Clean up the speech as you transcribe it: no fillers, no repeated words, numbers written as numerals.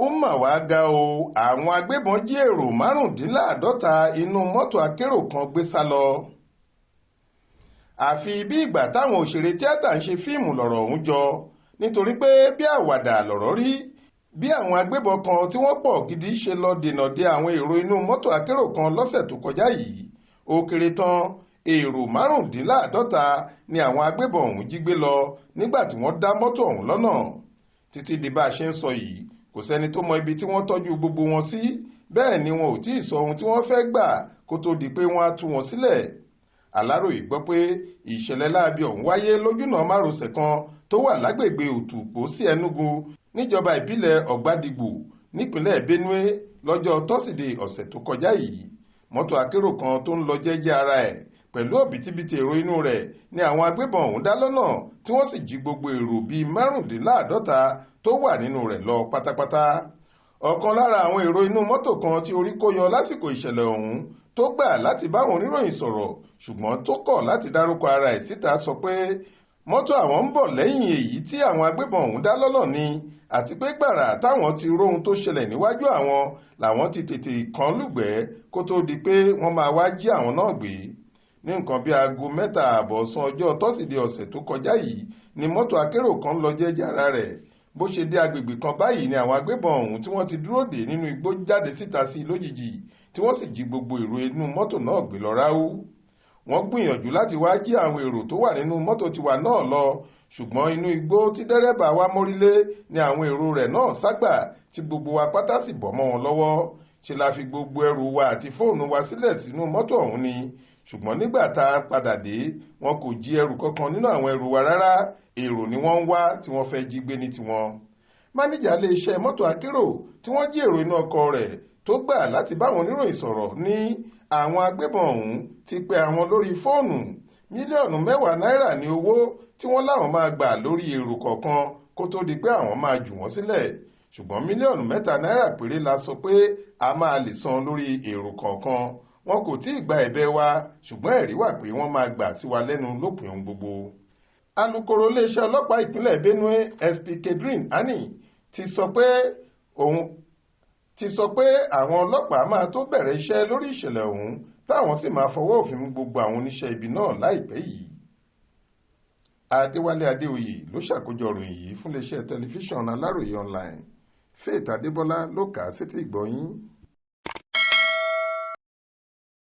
ó mà wá ga o, àwọn agbébọn jí èrò márùndínláàdọ́ta inú mọ́tò akérò kan gbé sá lọ. àfi bí ìgbà táwọn òṣèré tíátà ń ṣe fíìmù lọ̀rọ̀ ọ̀hún jọ, nítorí pé bí àwàdà lọ̀rọ̀ rí bí àwọn agbébọn kan tí wọ́n pọ̀ gidi ṣe lọ dènà de àwọn èrò inú mọ́tò akérò kan lọ́sẹ̀ tó kọjá yìí. ó kéré tán èrò márùndínláàdọ́ta ni àwọn agbébọn ọ̀hún jí gbé lọ nígbà tí wọ́n dá mọ́tò ọ̀hún lọ́nà. títí di bá a ṣe ń sọ yìí, kò sẹ́ni tó mọ ibi tí wọ́n tọ́jú gbogbo wọn sí, bẹ́ẹ̀ ni wọn ò tí ì sọ ohun tí wọ́n fẹ́ gbà kó tó di pé wọ́n á tú wọn sílẹ̀. Aláròyé gbọ́ pé ìṣẹ̀lẹ̀ láabi ọ̀hún wáyé lójúnà márosẹ̀ kan tó wà lágbègbè Òtùpó sí Enugu níjọba ìbílẹ̀ Ọ̀gbádìgbò nípínlẹ̀ Benue lọ́jọ́ tọ́sídẹ̀ẹ́ ọ̀sẹ̀ tó kọjá yìí. mọ́tò akérò kan tó ń lọ jẹ́jẹ́ ara ẹ̀ pẹ̀lú òbítíbitì èrò inú rẹ̀ ni àwọn agbébọn ọ̀hún dá lọ́nà tí wọ́n sì jí gbogbo èrò bíi márùndínláàdọ́ta tó wà nínú rẹ̀ lọ pátápátá. ọ̀kan lára àwọn èrò inú mọ́tò kan tí orí kó yọ lásìkò ìṣẹ̀lẹ̀ ọ̀hún tó gbà láti báwọn oníròyìn sọ̀rọ̀ ṣùgbọ́n tó kọ̀ láti dárúkọ ara ẹ̀ síta sọ pé mọ́tò àwọn ń bọ̀ lẹ́yìn èyí tí àwọn agbébọn ọ̀hún dá lọ́nà ni, àti pé gbàrà táwọn ti róhun tó ṣẹlẹ̀ níwájú àwọn làwọn ti tètè kàn lùgbẹ́ kó tó di pé wọ́n máa wá jí àwọn náà gbé. ní nǹkan bíi aago 3:30 ọ̀sán ọjọ́ tọ́sídẹ̀ẹ́ ọ̀sẹ̀ tó kọjá yìí ni mọ́tò akérò kan lọ jẹ́jẹ́ ara rẹ̀. bó ṣe dé agbègbè kan báyìí ni àwọn agbébọn ọ̀hún tí wọ́n ti dúró dè nínú igbó jáde síta sí lójijì tí wọ́n sì jí gbogbo èrò inú mọ́tò náà gbé lọ ráú. wọ́n gbìyànjú láti wá jí àwọn èrò tó wà nínú mọ́tò tiwa náà lọ, ṣùgbọ́n inú igbó tí dẹ́rẹ́bà wa mórílé ni àwọn èrò rẹ̀ náà ságbà tí gbogbo wa pátá sì bọ́ mọ́ wọn lọ́wọ́. ṣe la fi gbogbo ẹrù wa àti fóònù wa sílẹ̀ sínú mọ́tò ọ̀hún ni, ṣùgbọ́n nígbà tá a padà dé wọn kò jí ẹrù kankan nínú àwọn ẹrù wa rárá. èrò ni wọ́n ń wá tí wọ́n fẹ́ jí gbé ní tiwọn. máníjà iléeṣẹ́ mọ́tò akérò tí wọ́n jí èrò inú ọkọ̀ rẹ̀ tó gbà láti báwọn oníròyìn sọ̀rọ̀ ní àwọn agbébọn ọ̀hún ti pe àwọn lórí fóònù. mílíọ̀nù 10 náírà ní owó tí wọ́n láwọn máa gbà lórí èrò kọ̀ọ̀kan kó tó di pé àwọn máa jù wọ́n sílẹ̀, ṣùgbọ́n mílíọ̀nù 3 náírà péré la sọ pé a máa lè san lórí èrò kọ̀ọ̀kan. wọn kò tí ì gba ẹ̀bẹ̀ wa, ṣùgbọ́n ẹ̀rí wà pé wọ́n máa gbà sí wa lẹ́nu lópin ohun gbogbo. alukoro iléeṣẹ́ ọlọ́pàá ìpínlẹ̀ Benue SP Kedrin Ani ti sọ pé àwọn ọlọ́pàá máa tó bẹ̀rẹ̀ iṣẹ́ lórí ìṣẹ̀lẹ̀ ọ̀hún táwọn sì máa fọwọ́ òfin mú gbogbo àwọn oníṣẹ́ ibi náà láìpẹ́ yìí. Adéwálé Adéoyè ló ṣàkójọ ìròyìn yìí fún iléeṣẹ́ tẹlifíṣàn Aláròyé online. Faith Adébọ́lá ló kà á sétí ìgbọ́ yín.